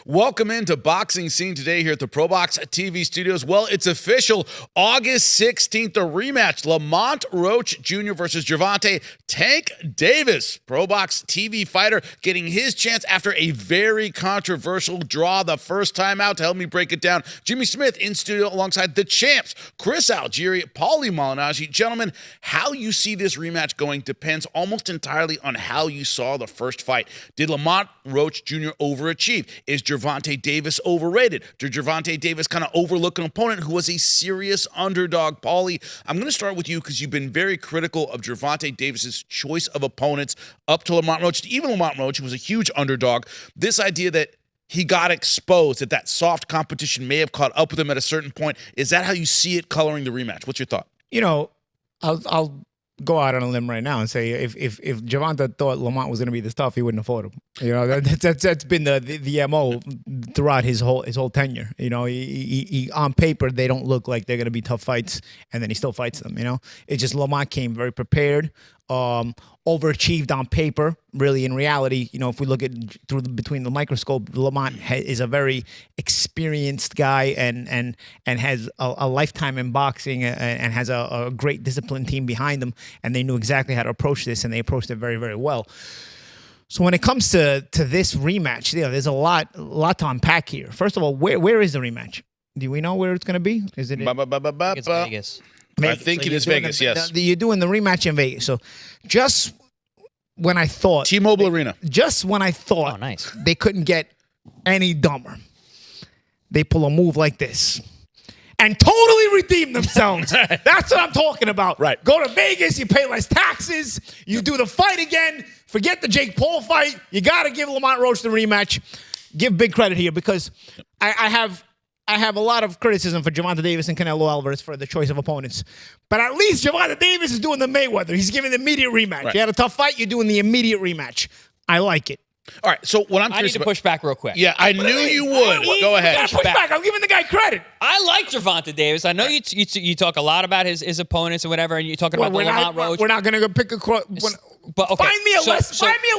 Welcome into Boxing Scene Today here at the ProBox TV studios. Well, it's official. August 16th, the rematch. Lamont Roach Jr. versus Gervonta Tank Davis. ProBox TV fighter getting his chance after a very controversial draw the first time out. To help me break it down, Jimmy Smith in studio alongside the champs, Chris Algieri, Paulie Malignaggi. Gentlemen, how you see this rematch going depends almost entirely on how you saw the first fight. Did Lamont Roach Jr. overachieve? Is Gervonta Davis overrated? Did Gervonta Davis kind of overlook an opponent who was a serious underdog? Paulie, I'm going to start with you because you've been very critical of Gervonta Davis's choice of opponents up to Lamont Roach. Even Lamont Roach, who was a huge underdog, this idea that he got exposed, that soft competition may have caught up with him at a certain point. Is that how you see it coloring the rematch? What's your thought? You know, I'll go out on a limb right now and say if Gervonta thought Lamont was going to be this tough, he wouldn't have fought him. You know, that's been the MO throughout his whole tenure. You know, he on paper they don't look like they're going to be tough fights, and then he still fights them. You know, it's just Lamont came very prepared, overachieved on paper. Really, in reality, you know, if we look at between the microscope, Lamont is a very experienced guy and has a lifetime in boxing and has a great disciplined team behind him, and they knew exactly how to approach this, and they approached it very, very well. So when it comes to this rematch, there's a lot to unpack here. First of all, where is the rematch? Do we know where it's going to be? Is it? It's Vegas. I think it is Vegas. Yes, you're doing the rematch in Vegas. So just when I thought T-Mobile Arena, just when I thought they couldn't get any dumber, they pull a move like this and totally redeem themselves. That's what I'm talking about. Right. Go to Vegas, you pay less taxes, you do the fight again, forget the Jake Paul fight. You got to give Lamont Roach the rematch. Give big credit here because I have a lot of criticism for Gervonta Davis and Canelo Alvarez for the choice of opponents. But at least Gervonta Davis is doing the Mayweather. He's giving the immediate rematch. Right. You had a tough fight, you're doing the immediate rematch. I like it. All right, so what I need to push back real quick. Yeah, I knew you would. Go ahead. Push back. I'm giving the guy credit. I like Gervonta Davis. I know you talk a lot about his opponents and whatever, and you're talking about Lamont Roach. We're not going to go pick a... But okay, find me a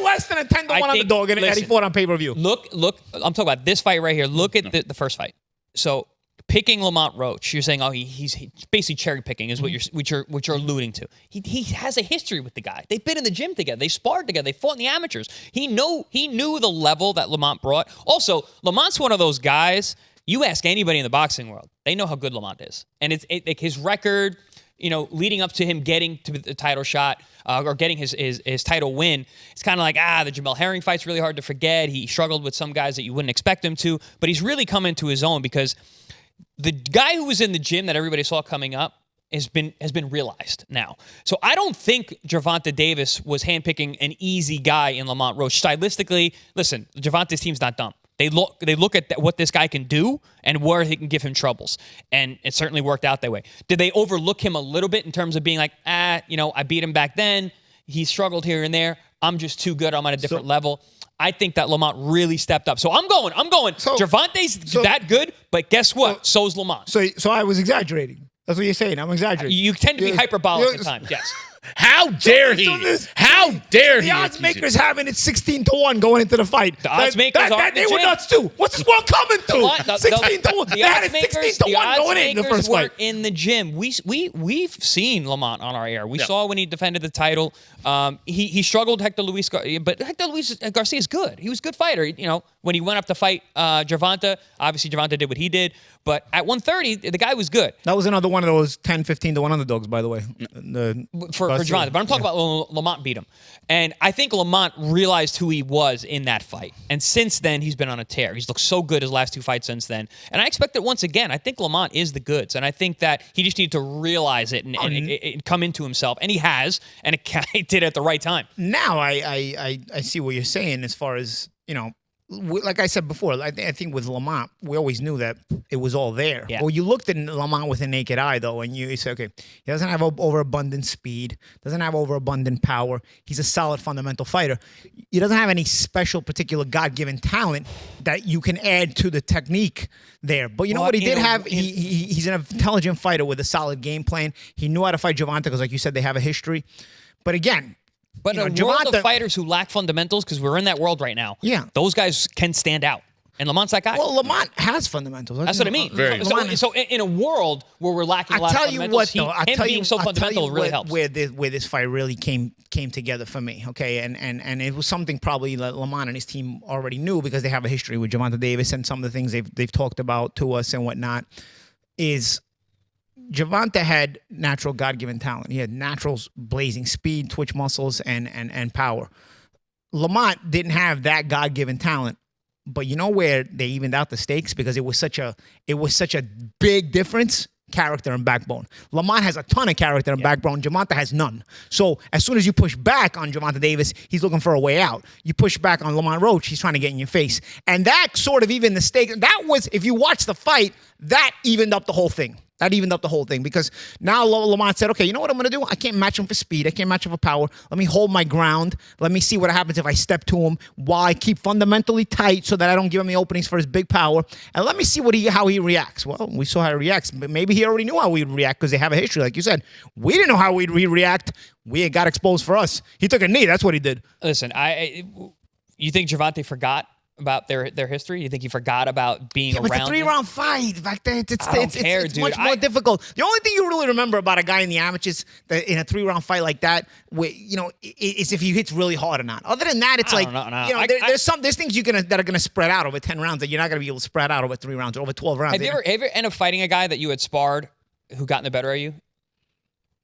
less than a 10-1 underdog, and he fought on pay-per-view. Look. I'm talking about this fight right here. Look at the first fight. So picking Lamont Roach, you're saying, oh, he's basically cherry picking is what you're alluding to. He has a history with the guy. They've been in the gym together. They sparred together. They fought in the amateurs. He knew the level that Lamont brought. Also, Lamont's one of those guys. You ask anybody in the boxing world, they know how good Lamont is, and it's like his record. You know, leading up to him getting to the title shot or getting his title win, it's kind of like, the Jamel Herring fight's really hard to forget. He struggled with some guys that you wouldn't expect him to, but he's really come into his own because the guy who was in the gym that everybody saw coming up has been realized now. So I don't think Gervonta Davis was handpicking an easy guy in Lamont Roach. Stylistically, listen, Gervonta's team's not dumb. They look at what this guy can do and where he can give him troubles. And it certainly worked out that way. Did they overlook him a little bit in terms of being like, I beat him back then. He struggled here and there. I'm just too good. I'm on a different level. I think that Lamont really stepped up. So I'm going. Gervonta's that good, but guess what? So's Lamont. So I was exaggerating. That's what you're saying. I'm exaggerating. You tend to be hyperbolic at times. Yes. How dare he? How dare he? The odds makers having it 16-1 going into the fight. The odds makers are they were nuts too. What's this world coming to? 16-1. They had it 16-1 going in the first fight. In the gym. We've seen Lamont on our air. We saw when he defended the title. He struggled Hector Luis Garcia, but Hector Luis Garcia is good. He was a good fighter. You know, when he went up to fight Gervonta, obviously Gervonta did what he did. But at 130, the guy was good. That was another one of those 10-15-1 underdogs, by the way. For Gervonta. But I'm talking about Lamont beat him. And I think Lamont realized who he was in that fight. And since then, he's been on a tear. He's looked so good his last two fights since then. And I expect that once again, I think Lamont is the goods. And I think that he just needed to realize it and come into himself. And he has. And it did it at the right time. Now I see what you're saying as far as, you know, like I said before, I think with Lamont, we always knew that it was all there. Yeah. Well, you looked at Lamont with a naked eye, though, and you say, okay, he doesn't have overabundant speed, doesn't have overabundant power. He's a solid fundamental fighter. He doesn't have any special, particular God-given talent that you can add to the technique there. But you know what he did have? He's an intelligent fighter with a solid game plan. He knew how to fight Gervonta because, like you said, they have a history. But again, But in a world of fighters who lack fundamentals, because we're in that world right now, yeah, those guys can stand out. And Lamont's that guy. Well, Lamont has fundamentals. That's what I mean. Very. So in a world where we're lacking a lot of fundamentals, him being so fundamental really helps. Where this fight really came together for me, okay? And it was something probably that Lamont and his team already knew because they have a history with Gervonta Davis and some of the things they've talked about to us and whatnot, is Gervonta had natural God-given talent. He had natural blazing speed, twitch muscles, and power. Lamont didn't have that God-given talent. But you know where they evened out the stakes because it was such a big difference, character and backbone. Lamont has a ton of character and backbone. Gervonta has none. So as soon as you push back on Gervonta Davis, he's looking for a way out. You push back on Lamont Roach, he's trying to get in your face. And that sort of evened the stakes. That was, if you watch the fight, that evened up the whole thing. That evened up the whole thing because now Lamont said, okay, you know what I'm going to do? I can't match him for speed. I can't match him for power. Let me hold my ground. Let me see what happens if I step to him while I keep fundamentally tight so that I don't give him the openings for his big power. And let me see how he reacts. Well, we saw how he reacts, but maybe he already knew how we'd react because they have a history. Like you said, we didn't know how we'd react. We got exposed for us. He took a knee. That's what he did. Listen, you think Gervonta forgot about their history? You think he forgot about being around? It's a 3-round fight back then. It's dude. much more difficult. The only thing you really remember about a guy in the amateurs that in a 3-round fight like that, is if he hits really hard or not. Other than that, it's there's things that are gonna spread out over 10 rounds that you're not gonna be able to spread out over 3 rounds or over 12 rounds. Have you ever ended up fighting a guy that you had sparred who got in the better of you?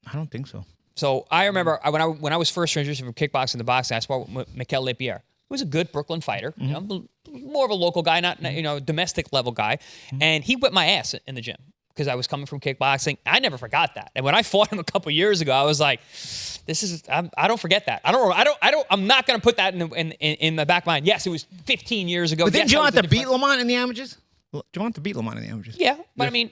I don't think so. So I remember when I was first transitioning from kickboxing to boxing, I sparred with Mikel Lapierre. He was a good Brooklyn fighter, more of a local guy, not domestic level guy, and he whipped my ass in the gym because I was coming from kickboxing. I never forgot that, and when I fought him a couple years ago, I was like, I don't forget that. I'm not gonna put that in the back of my mind. Yes, it was 15 years ago. But didn't Gervonta beat Lamont in the amateurs? Gervonta beat Lamont in the amateurs. Yeah, but I mean.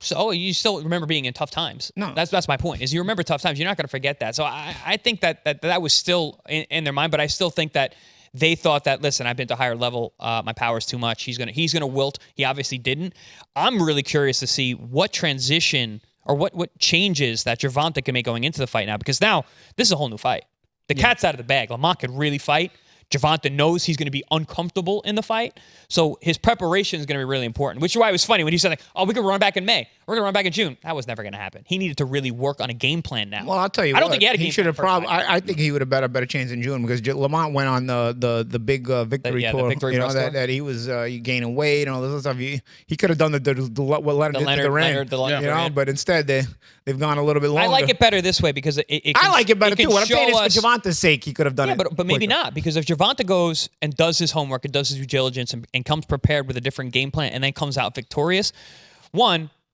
So you still remember being in tough times. No. That's my point, is you remember tough times. You're not going to forget that. So I think that was still in their mind, but I still think that they thought that, listen, I've been to higher level. My power's too much. He's gonna wilt. He obviously didn't. I'm really curious to see what transition or what changes that Gervonta can make going into the fight now, because now this is a whole new fight. The cat's out of the bag. Lamont could really fight. Gervonta knows he's going to be uncomfortable in the fight. So his preparation is going to be really important, which is why it was funny when he said, we could run back in May. We're going to run back in June. That was never going to happen. He needed to really work on a game plan now. Well, I'll tell you I don't think he had a game plan. I think he would have had a better chance in June because Lamont went on the big victory tour. The victory tour. That he was gaining weight and all this stuff. He could have done what led him into the ring. But instead they've gone a little bit longer. I like it better this way because I like it better too. What I'm saying is for Gervonta's sake, he could have done it. But maybe not, because if Gervonta goes and does his homework and does his due diligence and comes prepared with a different game plan and then comes out victorious,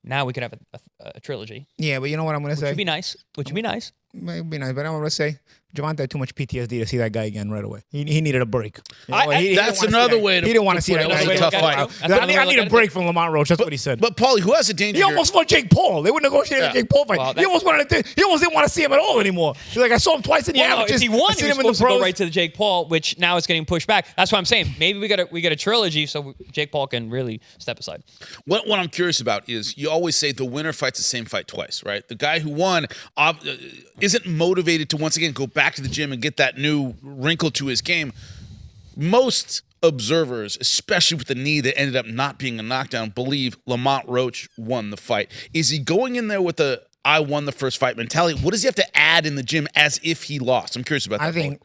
now we could have a trilogy. Yeah, but you know what I'm going to say? Which would be nice. It would be nice, but I'm going to say Gervonta had too much PTSD to see that guy again right away. He needed a break. That's another way to. He didn't want to see that guy. It was a tough fight. I need a break from Lamont Roach. That's what he said. But Paulie, who has a danger? He almost fought Jake Paul. They would negotiate a Jake Paul fight. Well, he almost didn't want to see him at all anymore. He's like, I saw him twice in the amateurs. If he won, he was supposed to go right to the Jake Paul, which now is getting pushed back. That's what I'm saying. Maybe we get a trilogy so Jake Paul can really step aside. What I'm curious about is you always say the winner fights the same fight twice, right? The guy who won isn't motivated to once again go back to the gym and get that new wrinkle to his game. Most observers, especially with the knee that ended up not being a knockdown, believe Lamont Roach won the fight. Is he going in there with a I won the first fight mentality? What does he have to add in the gym as if he lost? I'm curious about that.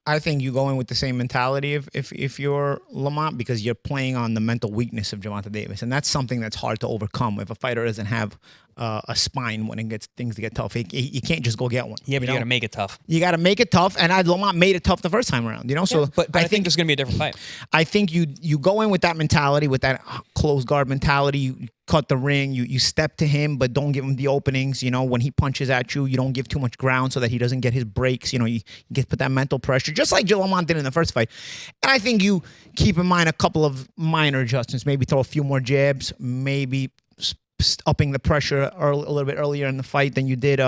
I think you go in with the same mentality if you're Lamont, because you're playing on the mental weakness of Gervonta Davis, and that's something that's hard to overcome if a fighter doesn't have a spine when it gets things to get tough. You can't just go get one. Yeah, but you got to make it tough. You got to make it tough, and Lamont made it tough the first time around. So, but I think there's going to be a different fight. I think you go in with that mentality, with that closed guard mentality. You cut the ring. You step to him, but don't give him the openings. When he punches at you, you don't give too much ground so that he doesn't get his breaks. You put that mental pressure, just like Lamont did in the first fight. And I think you keep in mind a couple of minor adjustments. Maybe throw a few more jabs. Maybe upping the pressure a little bit earlier in the fight than you did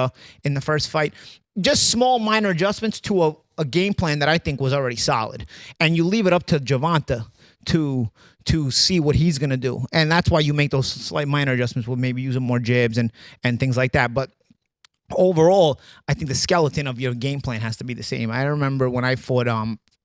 in the first fight. Just small minor adjustments to a game plan that I think was already solid. And you leave it up to Gervonta to see what he's going to do. And that's why you make those slight minor adjustments with maybe using more jabs and things like that. But overall, I think the skeleton of your game plan has to be the same. I remember when I fought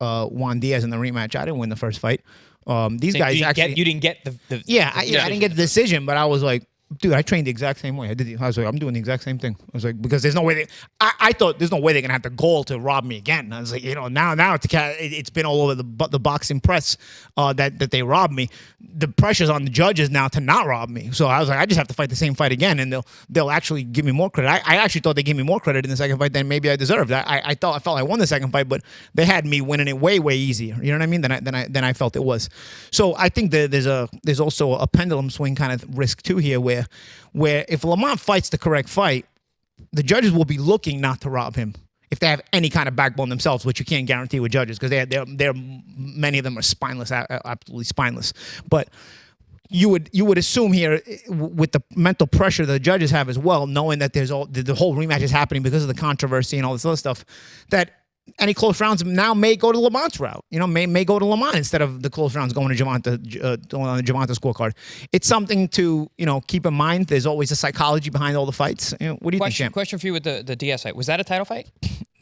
Juan Diaz in the rematch, I didn't win the first fight. These So guys you actually. didn't get the I didn't get the decision, but I was like, dude, I trained the exact same way. I was like, I'm doing the exact same thing. I was like, because there's no way I thought there's no way they're gonna have the goal to rob me again. I was like, now it's been all over the boxing press that they robbed me. The pressure's on the judges now to not rob me. So I was like, I just have to fight the same fight again, and they'll actually give me more credit. I actually thought they gave me more credit in the second fight than maybe I deserved. I felt I won the second fight, but they had me winning it way easier. You know what I mean? Than I felt it was. So I think there's also a pendulum swing kind of risk too here, where if Lamont fights the correct fight, the judges will be looking not to rob him if they have any kind of backbone themselves, which you can't guarantee with judges because they're many of them are spineless, absolutely spineless. But you would assume here with the mental pressure the judges have as well, knowing that the whole rematch is happening because of the controversy and all this other stuff, that any close rounds now may go to Lamont's route. May go to Lamont instead of the close rounds going to Gervonta on the Gervonta scorecard. It's something to keep in mind. There's always a psychology behind all the fights. What do you think, Champ? Question for you with the DS fight. Was that a title fight?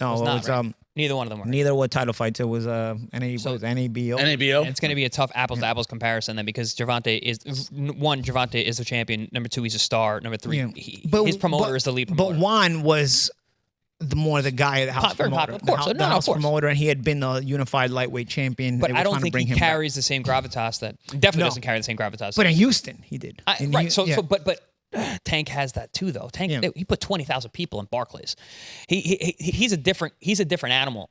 No, it was not, right? Neither one of them were. Neither were title fights. It was NABO. NABO. It's going to be a tough apples to apples comparison then, because Gervonta is the champion. Number 2, he's a star. Number 3, his promoter is the lead promoter. But Juan was the guy, the house promoter, of course. the house promoter, and he had been the unified lightweight champion. But I don't think he carries the same gravitas doesn't carry the same gravitas. But in Houston, he did. But Tank has that too, though. Tank, he put 20,000 people in Barclays. He's a different animal.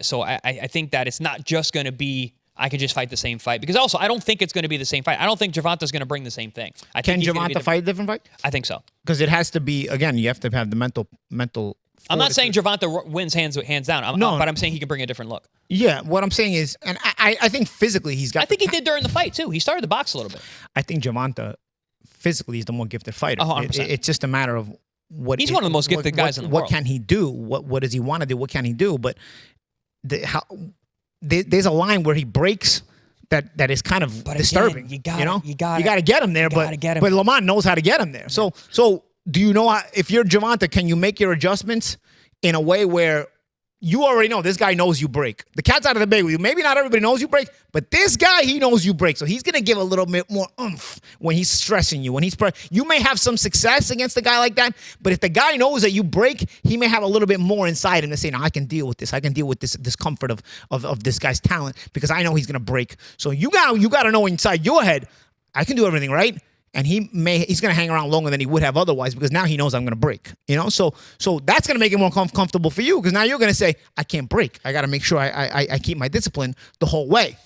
So I think that it's not just going to be I can just fight the same fight, because also I don't think it's going to be the same fight. I don't think Gervonta's going to bring the same thing. Can Gervonta fight a different fight? I think so. Because it has to be, again, you have to have the mental. I'm not saying Gervonta wins hands down. But I'm saying he can bring a different look. Yeah, what I'm saying is, and I think physically he's got. I think he did during the fight too. He started to box a little bit. I think Gervonta physically is the more gifted fighter. 100%. It's just a matter of what. He's one of the most gifted guys in the world. What can he do? What does he want to do? What can he do? But there's a line where he breaks that is kind of disturbing. You got to get him there, but Lamont knows how to get him there. So do you know if you're Gervonta, can you make your adjustments in a way where you already know this guy knows you break? The cat's out of the bag with you. Maybe not everybody knows you break, but this guy, he knows you break. So he's going to give a little bit more oomph when he's stressing you. You may have some success against a guy like that, but if the guy knows that you break, he may have a little bit more inside him to say, no, I can deal with this. I can deal with this discomfort of this guy's talent because I know he's going to break. So you got to know inside your head, I can do everything right. And he's going to hang around longer than he would have otherwise because now he knows I'm going to break. So that's going to make it more comfortable for you because now you're going to say, I can't break. I got to make sure I keep my discipline the whole way.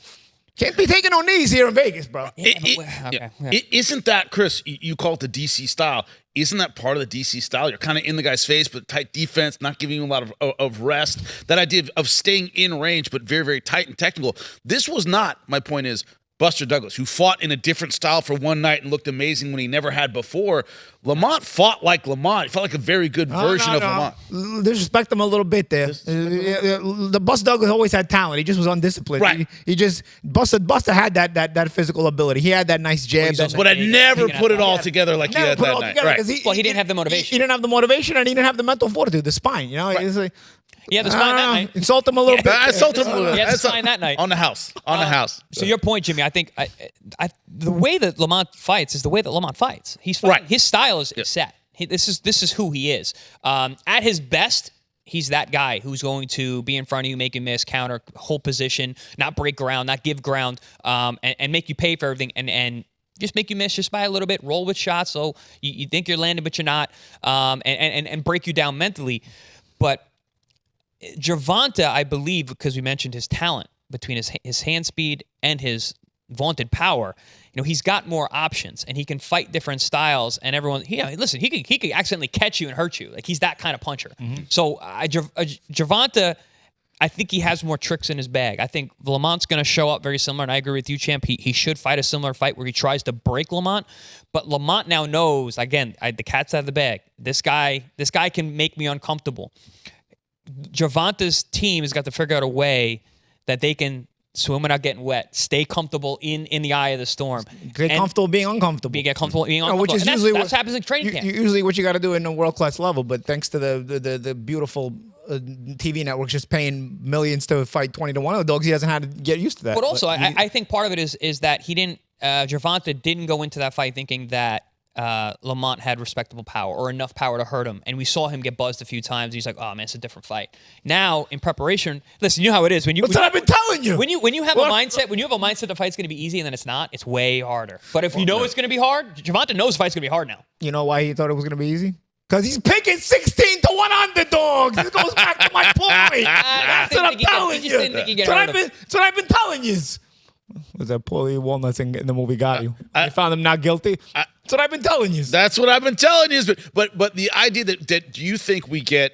Can't be taking no knees here in Vegas, bro. Isn't that, Chris, you call it the DC style. Isn't that part of the DC style? You're kind of in the guy's face, but tight defense, not giving him a lot of rest. That idea of staying in range, but very, very tight and technical. This was not, my point is, Buster Douglas, who fought in a different style for one night and looked amazing when he never had before. Lamont fought like Lamont. He felt like a very good version of Lamont. Disrespect him a little bit there. The Buster Douglas always had talent. He just was undisciplined. Right. He just Buster had that physical ability. He had that nice jab. But I never put it all together like he had that night. Right. He didn't have the motivation. He didn't have the motivation, and he didn't have the mental fortitude, the spine. He's like, yeah, the spine that night. Insult him a little bit. I insulted him a little bit. Yeah, the spine that night. On the house. So your point, Jimmy, I think the way that Lamont fights is the way that Lamont fights. He's fighting. Right. His style is set. This is who he is. At his best, he's that guy who's going to be in front of you, make you miss, counter, hold position, not break ground, not give ground, and make you pay for everything, and just make you miss just by a little bit, roll with shots so you think you're landing, but you're not, and break you down mentally. But Gervonta, I believe, because we mentioned his talent between his hand speed and his vaunted power, he's got more options and he can fight different styles. And everyone, listen, he could accidentally catch you and hurt you. Like he's that kind of puncher. Mm-hmm. So Gervonta, I think he has more tricks in his bag. I think Lamont's going to show up very similar, and I agree with you, Champ. He should fight a similar fight where he tries to break Lamont, but Lamont now knows, again, the cat's out of the bag. This guy can make me uncomfortable. Gervonta's team has got to figure out a way that they can swim without getting wet, stay comfortable in the eye of the storm. Get comfortable being uncomfortable. Get comfortable being uncomfortable. Which is usually what happens in training camp. Usually what you got to do in a world-class level, but thanks to the beautiful TV networks just paying millions to fight 20-1 of the dogs. He hasn't had to get used to that. But also, I think part of it is that he didn't. Gervonta didn't go into that fight thinking that Lamont had respectable power or enough power to hurt him, and we saw him get buzzed a few times. He's like, "Oh man, it's a different fight." Now, in preparation, listen, you know how it is when you. That's what I've been telling you. When you have a mindset the fight's going to be easy and then it's not, it's way harder. But if you know it's going to be hard, Gervonta knows the fight's going to be hard now. You know why he thought it was going to be easy? Because he's picking 16-1 underdogs. This goes back to my point. That's what I'm telling you. That's what I've been telling you. Was that Paulie Walnuts in the movie got you? They found him not guilty. That's what I've been telling you. That's what I've been telling you. But the idea that do you think we get?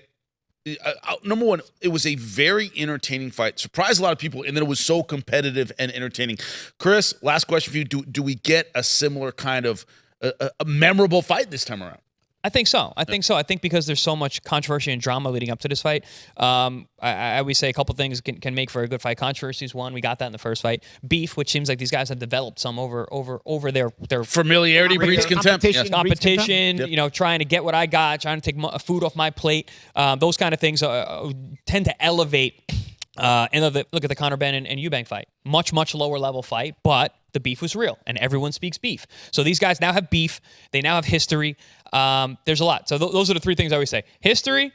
Number one, it was a very entertaining fight. Surprised a lot of people, and then it was so competitive and entertaining. Chris, last question for you: Do we get a similar kind of a memorable fight this time around? I think so. I think because there's so much controversy and drama leading up to this fight, I always say a couple things can make for a good fight. Controversies, one, we got that in the first fight. Beef, which seems like these guys have developed some over their familiarity breeds contempt. Competition, Yep. Trying to get what I got, trying to take food off my plate. Those kind of things tend to elevate. And look at the Conor Benn and Eubank fight. Much lower level fight, but the beef was real, and everyone speaks beef. So these guys now have beef. They now have history. There's a lot. So those are the three things I always say: history,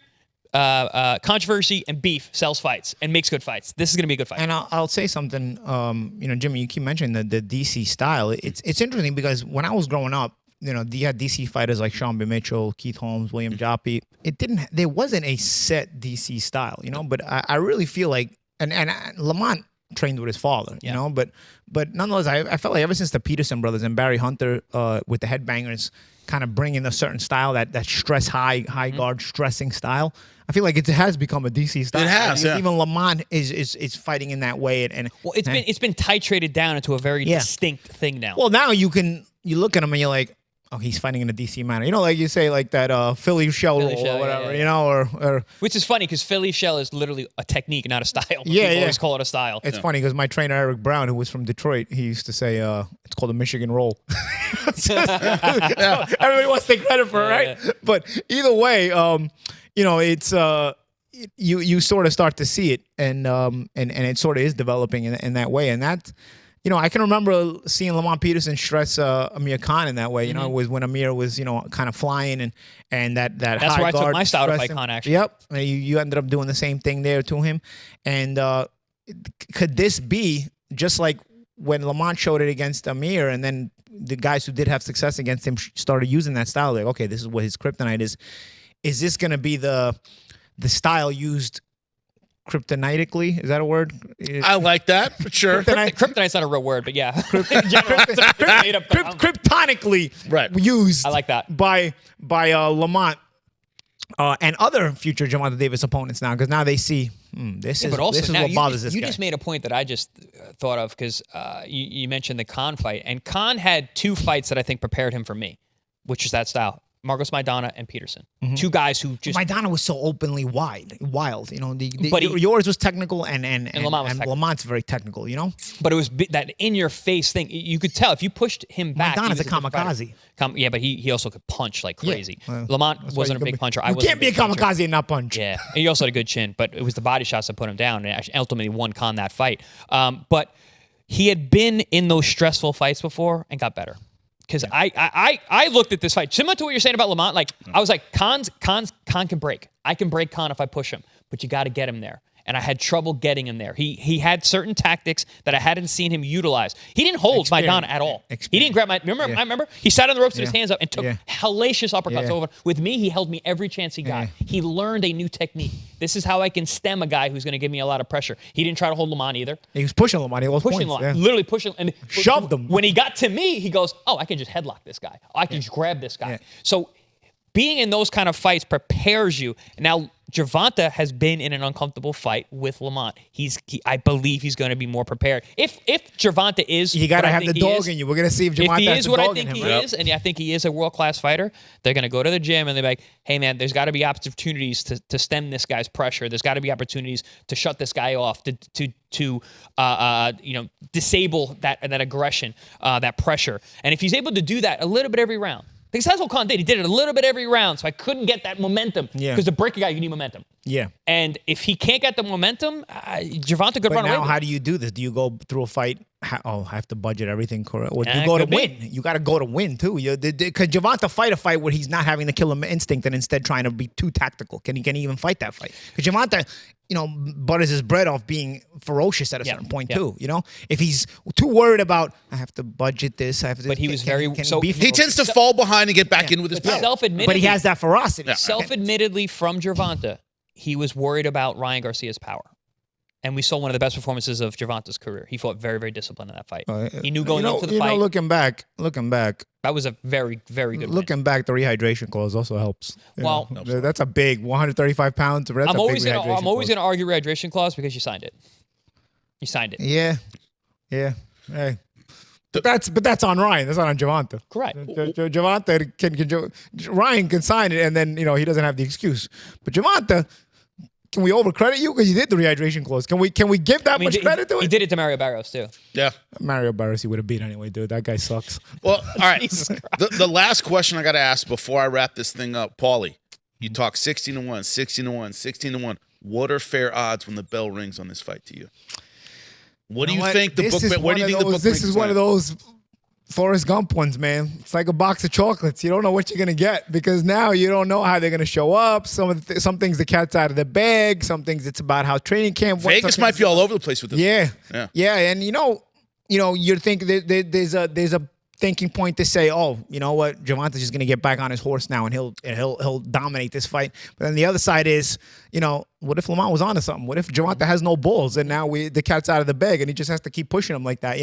controversy, and beef sells fights and makes good fights. This is going to be a good fight. And I'll say something. Jimmy, you keep mentioning the DC style. It's interesting because when I was growing up, you had DC fighters like Sean B. Mitchell, Keith Holmes, William Joppy. There wasn't a set DC style, but I really feel like, and Lamont trained with his father, but nonetheless, I felt like ever since the Peterson brothers and Barry Hunter with the headbangers kind of bringing a certain style, that stress high guard stressing style, I feel like it has become a DC style. It has, yeah. Even Lamont is fighting in that way, and it's been titrated down into a very distinct thing now. Well, now you look at him and you're like, oh, he's fighting in a DC manner. Like you say, like that Philly shell roll or whatever, or which is funny because Philly shell is literally a technique, not a style. Yeah, People always call it a style. It's funny because my trainer Eric Brown, who was from Detroit, he used to say it's called a Michigan roll. Everybody wants to take credit for it, right? Yeah. But either way, it's you sort of start to see it, and it sort of is developing in that way, and that. I can remember seeing Lamont Peterson stress Amir Khan in that way. It was when Amir was, kind of flying and that That's high where I guard took my style to fight stressing. Khan, actually. Yep. You ended up doing the same thing there to him. And could this be just like when Lamont showed it against Amir, and then the guys who did have success against him started using that style? Like, okay, this is what his kryptonite is. Is this going to be the style used kryptonitically? Is that a word? I like that, for sure. Kryptonite's not a real word, but yeah. Kryptonically used. I like that. By Lamont and other future Gervonta Davis opponents now, because now they see this is what bothers this guy. You just made a point that I just thought of because you mentioned the Khan fight, and Khan had two fights that I think prepared him for me, which is that style. Marcos Maidana and Peterson. Mm-hmm. Two guys who just... Maidana was so openly wild. Yours was technical and Lamont was technical. Lamont's very technical, But it was that in-your-face thing. You could tell if you pushed him back... Maidana's a kamikaze. Yeah, but he also could punch like crazy. Yeah. Lamont wasn't a big puncher. You can't be a kamikaze and not punch. Yeah, and he also had a good chin, but it was the body shots that put him down and ultimately won Khan that fight. But he had been in those stressful fights before and got better. Because I looked at this fight similar to what you're saying about Lamont. Like I was like, Khan can break. I can break Khan if I push him, but you got to get him there. And I had trouble getting him there. He had certain tactics that I hadn't seen him utilize. He didn't hold Maidana at all. He didn't grab my. Remember? Yeah. I remember he sat on the ropes with his hands up and took hellacious uppercuts over. With me, he held me every chance he got. He learned a new technique. This is how I can stem a guy who's going to give me a lot of pressure. He didn't try to hold Lamont either. He was pushing Lamont. He was pushing Lamont. Literally pushing and shoved him. When he got to me, he goes, "Oh, I can just headlock this guy. I can just grab this guy." So being in those kind of fights prepares you. Now, Gervonta has been in an uncomfortable fight with Lamont. I believe he's going to be more prepared. If Gervonta is, you got to have the dog in you. We're going to see if Gervonta has the dog in him. If he is what I think he is, and I think he is a world-class fighter, they're going to go to the gym and they're like, "Hey, man, there's got to be opportunities to stem this guy's pressure. There's got to be opportunities to shut this guy off, to disable that aggression, that pressure. And if he's able to do that a little bit every round." Because that's what Khan did. He did it a little bit every round, so I couldn't get that momentum. Yeah. Because to break a guy, you need momentum. Yeah. And if he can't get the momentum, Gervonta could But run away now, with how it. do you do this? Do you go through a fight? I have to budget everything correct. Or do you Yeah, go to could be. win? You got to go to win too. Could Gervonta fight a fight where he's not having the killer instinct and instead trying to be too tactical? Can he even fight that fight? Because Gervonta, butters his bread off being ferocious at a certain point too. If he's too worried about I have to budget this, I have to. But he was very so be He tends to fall behind and get back in with his power. self-admittedly. But he has that ferocity. Self-admittedly from Gervonta, he was worried about Ryan Garcia's power. And we saw one of the best performances of Gervonta's career. He fought very, very disciplined in that fight. He knew going into the fight. Looking back, that was a very, very good win. looking back, the rehydration clause also helps. Well, that's a big 135 pounds. That's I'm a always big going rehydration clause. to argue rehydration clause because you signed it. You signed it. Yeah. Hey. But that's on Ryan. That's not on Gervonta. Correct. Gervonta Ryan can sign it, and then he doesn't have the excuse. But Gervonta, can we overcredit you because you did the rehydration clause? Can we give that much credit to it? He did it to Mario Barrios too. Yeah. Mario Barrios he would have beat anyway, dude. That guy sucks. Well, all right. The last question I got to ask before I wrap this thing up, Paulie, you talk 16-1, 16-1, 16-1. What are fair odds when the bell rings on this fight to you? What do you think the book? What do you think the book? This is one of those Forrest Gump ones, man. It's like a box of chocolates. You don't know what you're gonna get because now you don't know how they're gonna show up. Some things the cat's out of the bag. Some things it's about how training camp went. Vegas might be all over the place with this. Yeah. And you think there's a thinking point to say, oh, you know what, Gervonta's just gonna get back on his horse now and he'll dominate this fight. But then the other side is, what if Lamont was onto something? What if Gervonta has no balls and now the cat's out of the bag and he just has to keep pushing him like that?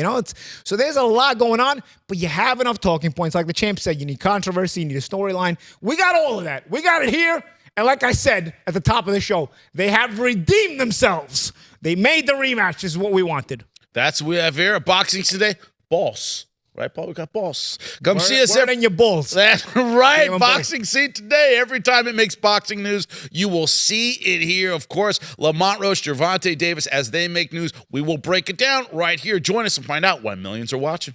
So there's a lot going on, but you have enough talking points. Like the champ said, you need controversy, you need a storyline. We got all of that. We got it here. And like I said at the top of the show, they have redeemed themselves. They made the rematch. This is what we wanted. That's what we have here at Boxing Today. Boss. Right, Paul? We got boss. Come see us in your balls. That's right. Boxing Scene Today. Every time it makes boxing news, you will see it here. Of course, Lamont Roach, Gervonta Davis, as they make news, we will break it down right here. Join us and find out why millions are watching.